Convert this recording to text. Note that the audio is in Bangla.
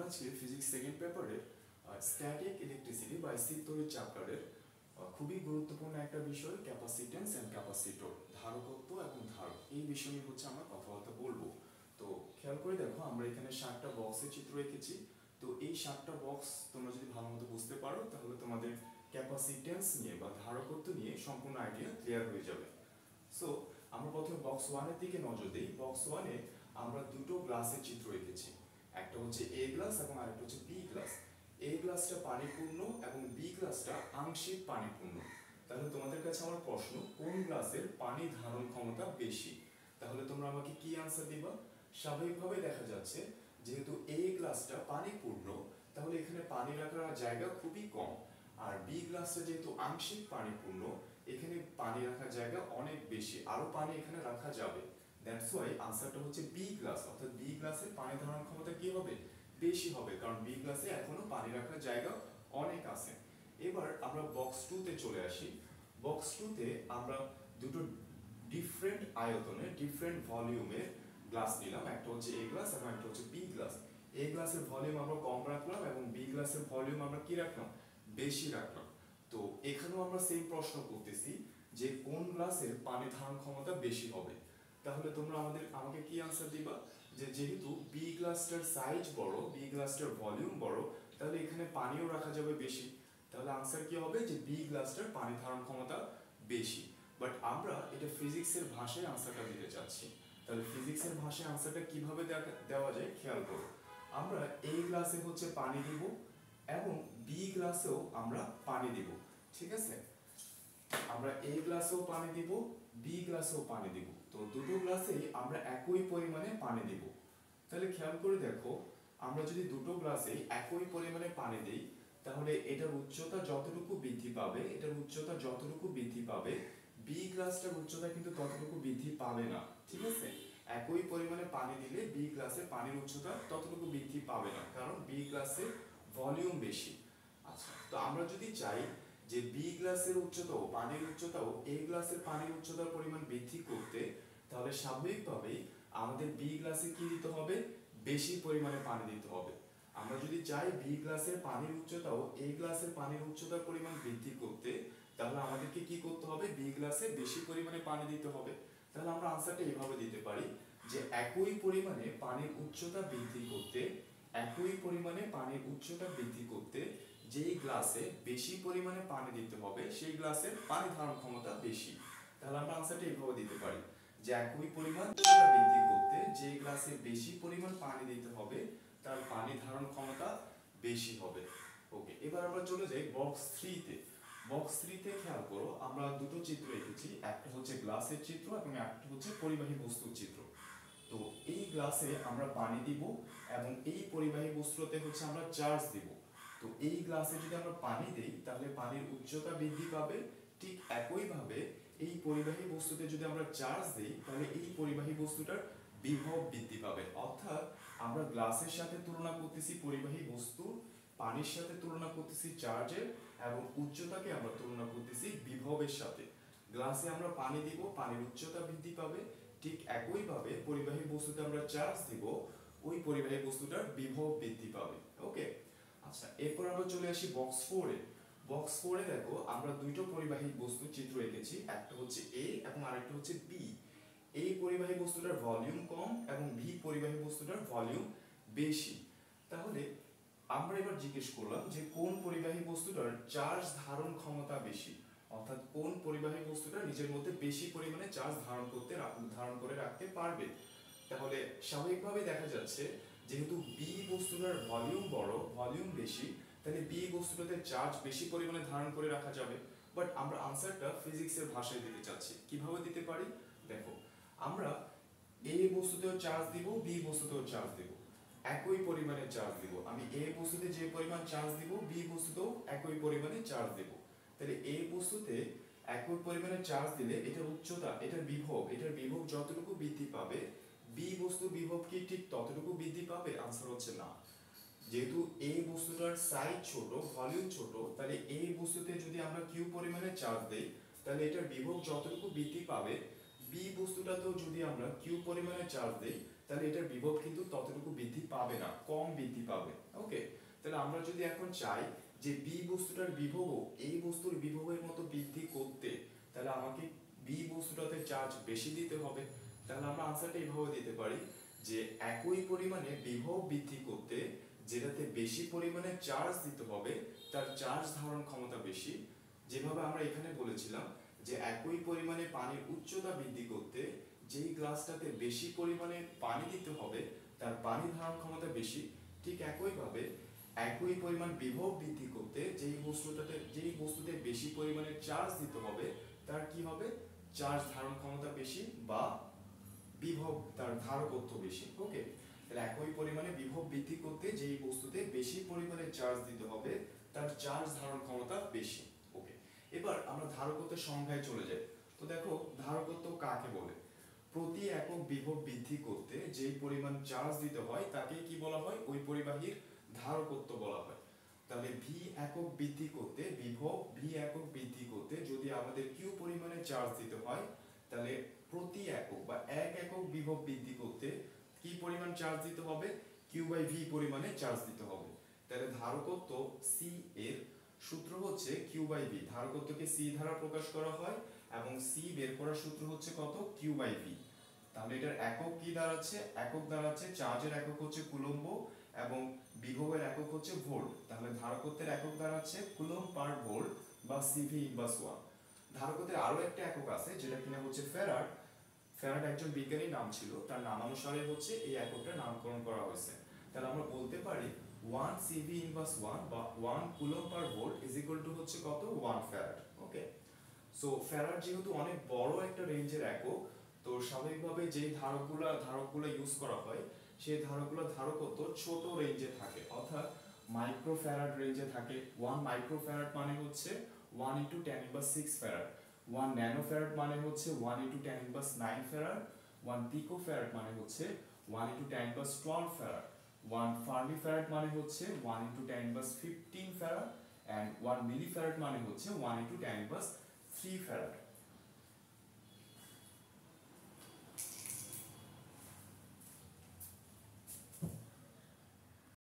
আজকে ফিজিক্স সেকেন্ড পেপারের স্ট্যাটিক ইলেকট্রিসিটি বা স্থির তড়িৎ চ্যাপ্টারের খুবই গুরুত্বপূর্ণ একটা বিষয় ক্যাপাসিট্যান্স এন্ড ক্যাপাসিটর, ধারকত্ব এবং ধারক, এই বিষয় নিয়ে হচ্ছে আমরা কথাবার্তা বলবো। তো খেয়াল করে দেখো, আমরা এখানে 7টা বক্সের চিত্র রেখেছি। তো এই 7টা বক্স তোমরা যদি ভালো মতো বুঝতে পারো তাহলে তোমাদের ক্যাপাসিট্যান্স নিয়ে বা ধারকত্ব নিয়ে সম্পূর্ণ আইডিয়া ক্লিয়ার হয়ে যাবে। সো আমরা প্রথমে বক্স 1 এর দিকে নজর দিই। বক্স 1 এ আমরা দুটো গ্লাসের চিত্র রেখেছি, একটা হচ্ছে এ গ্লাস এবং আরেকটা হচ্ছে বি গ্লাস। এ গ্লাসটা পানিপূর্ণ এবং বি গ্লাসটা আংশিক পানিপূর্ণ। তাহলে তোমাদের কাছে আমার প্রশ্ন, কোন গ্লাসের পানি ধারণ ক্ষমতা বেশি? তাহলে তোমরা আমাকে কি আনসার দিবা? স্বাভাবিকভাবে দেখা যাচ্ছে যেহেতু এ গ্লাসটা পানিপূর্ণ, তাহলে এখানে পানি রাখার জায়গা খুবই কম। আর বি গ্লাসটা যেহেতু আংশিক পানিপূর্ণ, এখানে পানি রাখার জায়গা অনেক বেশি, আরো পানি এখানে রাখা যাবে। দ্যাটস ওয়াই আনসারটা হচ্ছে বি গ্লাস, অর্থাৎ বি গ্লাসের পানি ধারণ ক্ষমতা কি হবে? বেশি হবে, কারণ বি গ্লাসে এখনো পানি রাখার জায়গা অনেক আছে। এবার আমরা বক্স 2 তে চলে আসি। বক্স 2 তে আমরা দুটো ডিফারেন্ট আয়তনের ডিফারেন্ট ভলিউমের গ্লাস নিলাম, একটা হচ্ছে এ গ্লাস এবং একটা হচ্ছে বি গ্লাস। এ গ্লাসের ভলিউম আমরা কম রাখলাম এবং বি গ্লাসের ভলিউম আমরা কি রাখলাম? বেশি রাখলাম। তো এখানেও আমরা সেম প্রশ্ন করতেছি যে কোন গ্লাসের পানি ধারণ ক্ষমতা বেশি হবে। তাহলে তোমরা আমাকে কি আনসার দিবা? যে যেহেতু বি গ্লাসটার সাইজ বড়, বি গ্লাসটার ভলিউম বড়, তাহলে এখানে পানিও রাখা যাবে বেশি। তাহলে আনসার কি হবে? যে বি গ্লাসটার পানি ধারণ ক্ষমতা বেশি। বাট আমরা এটা ফিজিক্সের ভাষায় আনসারটা দিতে চাচ্ছি। তাহলে ফিজিক্সের ভাষায় আনসারটা কিভাবে দেওয়া যায় খেয়াল করো। আমরা এ গ্লাসে হচ্ছে পানি দিব এবং বি গ্লাসেও আমরা পানি দিব, ঠিক আছে? আমরা এ গ্লাসেও পানি দিব, বি গ্লাসেও পানি দিব। তো দুটো গ্লাসেই আমরা একই পরিমাণে পানি দিব। তাহলে খেয়াল করে দেখো, আমরা যদি দুটো গ্লাসে একই পরিমাণে পানি দেই, তাহলে এটার উচ্চতা যতটুকু বৃদ্ধি পাবে, এটার উচ্চতা যতটুকু বৃদ্ধি পাবে, বি গ্লাসটার উচ্চতা কিন্তু ততটুকু বৃদ্ধি পাবে না, ঠিক আছে? একই পরিমাণে পানি দিলে বি গ্লাসে পানির উচ্চতা ততটুকু বৃদ্ধি পাবে না, কারণ বি গ্লাসে ভলিউম বেশি। আচ্ছা, তো আমরা যদি চাই যে বি গ্লাসের উচ্চতাও, পানির উচ্চতাও এ গ্লাসের পানির উচ্চতার পরিমাণ বৃদ্ধি করতে, তাহলে স্বাভাবিকভাবেই আমাদের বি গ্লাসে কি দিতে হবে? বেশি পরিমাণে পানি দিতে হবে। আমরা যদি চাই বি গ্লাসের পানির উচ্চতাও এ গ্লাসের পানির উচ্চতার পরিমাণ বৃদ্ধি করতে, তাহলে আমাদেরকে কি করতে হবে? বি গ্লাসে বেশি পরিমাণে পানি দিতে হবে। তাহলে আমরা আনসারটা এইভাবে দিতে পারি যে একই পরিমাণে পানির উচ্চতা বৃদ্ধি করতে, একই পরিমাণে পানির উচ্চতা বৃদ্ধি করতে যেই গ্লাসে বেশি পরিমাণে পানি দিতে হবে সেই গ্লাসের পানি ধারণ ক্ষমতা বেশি। তাহলে আমরা আনসারটা এইভাবে দিতে পারি যে একই পরিমাণ উচ্চতা বৃদ্ধি করতে যে গ্লাসে বেশি পরিমাণ পানি দিতে হবে তার পানি ধারণ ক্ষমতা বেশি হবে। ওকে, এবার আমরা চলে যাই বক্স 3 তে। বক্স 3 তে খেয়াল করো, আমরা দুটো চিত্র রেখেছি, একটা হচ্ছে গ্লাসের চিত্র এবং একটা হচ্ছে পরিবাহী বস্তুর চিত্র। তো এই গ্লাসে আমরা পানি দিব এবং এই পরিবাহী বস্তুতে হচ্ছে আমরা চার্জ দিব। তো এই গ্লাসে যদি আমরা পানি দেই তাহলে পানির উচ্চতা বৃদ্ধি পাবে, ঠিক একইভাবে এই পরিবাহী বস্তুতে যদি আমরা চার্জ দেই তাহলে এই পরিবাহী বস্তুটার বিভব বৃদ্ধি পাবে। অর্থাৎ আমরা গ্লাসের সাথে তুলনা করতেছি পরিবাহী বস্তু, পানির সাথে তুলনা করতেছি চার্জের, এবং উচ্চতাকে আমরা তুলনা করতেছি বিভবের সাথে। গ্লাসে আমরা পানি দিব, পানির উচ্চতা বৃদ্ধি পাবে, ঠিক একইভাবে পরিবাহী বস্তুতে আমরা চার্জ দিব, ওই পরিবাহী বস্তুটার বিভব বৃদ্ধি পাবে। ওকে, আচ্ছা, এরপর আমরা চলে আসি বক্স 4 এ। বক্স 4 এ দেখো, আমরা দুটো পরিবাহী বস্তুর চিত্র এঁকেছি, একটা হচ্ছে এ এবং আরেকটা হচ্ছে বি। এই পরিবাহী বস্তুটার ভলিউম কম এবং বি পরিবাহী বস্তুটার ভলিউম বেশি। তাহলে আমরা এবার জিজ্ঞেস করলাম যে কোন পরিবাহী বস্তুটার চার্জ ধারণ ক্ষমতা বেশি, অর্থাৎ কোন পরিবাহী বস্তুটা নিজের মধ্যে বেশি পরিমাণে চার্জ ধারণ করে রাখতে পারবে। তাহলে স্বাভাবিকভাবে দেখা যাচ্ছে যেহেতু বি বস্তুটার ভলিউম বড়, ভলিউম বেশি, তাহলে বি বস্তুটাতে চার্জ বেশি পরিমাণে ধারণ করে রাখা যাবে। বাট আমরা আনসারটা ফিজিক্সের ভাষায় দিতে চাচ্ছি। কিভাবে দিতে পারি? দেখো, আমরা এ বস্তুতেও চার্জ দিব, বি বস্তুতেও চার্জ দিব, একই পরিমাণে চার্জ দিব। আমি এ বস্তুতে যে পরিমাণ চার্জ দিব, বি বস্তুতেও একই পরিমাণে চার্জ দিব। তাহলে এ বস্তুতে একই পরিমাণে চার্জ দিলে এটার উচ্চতা, এটার বিভব যতটুকু বৃদ্ধি পাবে, বি বস্তুর বিভব কি ঠিক ততটুকু বৃদ্ধি পাবে? আনসার হচ্ছে না। যেহেতু এ বস্তুটার সাইজ ছোট, ভলিউম ছোট, তাহলে এই বস্তুতে যদি আমরা কিউ পরিমাণে চার্জ দেই তাহলে এটার বিভব যতটুকু বৃদ্ধি পাবে, বি বস্তুটাতেও যদি আমরা কিউ পরিমাণে চার্জ দেই তাহলে এটার বিভব কিন্তু ততটুকু বৃদ্ধি পাবে না, কম বৃদ্ধি পাবে। ওকে, তাহলে আমরা যদি এখন চাই যে বি বস্তুটার বিভবও এই বস্তুর বিভবের মতো বৃদ্ধি করতে, তাহলে আমাকে বি বস্তুটাতে চার্জ বেশি দিতে হবে। তাহলে আমরা আনসারটা এইভাবে দিতে পারি যে একই পরিমাণে বিভব বৃদ্ধি করতে যেটাতে বেশি পরিমাণে চার্জ দিতে হবে তার চার্জ ধারণ ক্ষমতা বেশি। যেভাবে আমরা এখানে বলেছিলাম যে একই পরিমাণে পানির উচ্চতা বৃদ্ধি করতে যেই গ্লাসটাতে বেশি পরিমাণে পানি দিতে হবে তার পানি ধারণ ক্ষমতা বেশি, ঠিক একইভাবে একই পরিমাণ বিভব বৃদ্ধি করতে যেই বস্তুতে বেশি পরিমাণে চার্জ দিতে হবে তার কি হবে, চার্জ ধারণ ক্ষমতা বেশি বা বিভব তার ধারকত্ব বেশি। ওকে, তাহলে একই পরিমাণে বিভব বৃদ্ধি করতে যেই বস্তুতে বেশি পরিমাণে চার্জ দিতে হবে তার চার্জ ধারণ ক্ষমতা বেশি। ওকে, এবার আমরা ধারকত্বের সংজ্ঞায় চলে যাই। তো দেখো ধারকত্ব কাকে বলে, প্রতি একক বিভব বৃদ্ধি করতে যেই পরিমাণ চার্জ দিতে হয় তাকে কি বলা হয়, ওই পরিবাহীর ধারকত্ব বলা হয়। তাহলে ভি একক বৃদ্ধি করতে বিভব ভি একক বৃদ্ধি করতে যদি আমাদের কিউ পরিমাণে চার্জ দিতে হয় তাহলে প্রতি একক বা এক একক বিভব বৃদ্ধি করতে কি পরিমাণ চার্জ দিতে হবে, কিউ বাই ভি পরিমাণে চার্জ দিতে হবে। তাহলে ধারকত্ব সি এর সূত্র হচ্ছে কিউ বাই ভি, ধারকত্বকে সি দ্বারা প্রকাশ করা হয় এবং সি বের করার সূত্র হচ্ছে কত, কিউ বাই ভি। তাহলে এটার একক কি দাঁড়াচ্ছে, একক দাঁড়াচ্ছে চার্জের একক হচ্ছে কুলম্ব এবং বিভবের একক হচ্ছে ভোল্ট। তাহলে ধারকত্বের একক দাঁড়াচ্ছে কুলম্ব পার ভোল্ট বা সিভি ইনভার্স 1। ধারকত্বের আরো একটা একক আছে যেটা কিনা হচ্ছে ফ্যারাড। ফ্যারাড একজন বিজ্ঞানীর নাম ছিল, তার নামানুসারে হচ্ছে এই এককটার নামকরণ করা হয়েছে। তাহলে আমরা বলতে পারি 1 সিভি ইনভার্স 1 বা 1 coulomb per volt is equal to হচ্ছে কত, 1 ফ্যারাড। ওকে, সো ফ্যারাড যেহেতু অনেক বড় একটা রেঞ্জের একক, তো স্বাভাবিকভাবে যেই ধারকগুলো ইউজ করা হয় সেই ধারকগুলোর ধারকত্ব ছোট রেঞ্জে থাকে, অর্থাৎ মাইক্রোফ্যারাড রেঞ্জে থাকে। 1 মাইক্রোফ্যারাড মানে হচ্ছে 1 × 10⁻⁶ ফ্যারাড, 1 ন্যানোফ্যারাড মানে হচ্ছে 1 × 10⁹ ফ্যারাড, 1 পিকোফ্যারাড মানে হচ্ছে 1 × 10⁻12 ফ্যারাড, 1 ফার্মিফ্যারাড মানে হচ্ছে 1 × 10⁻15 ফ্যারাড, and 1 মিলিফ্যারাড মানে হচ্ছে 1 × 10⁻3 ফ্যারাড।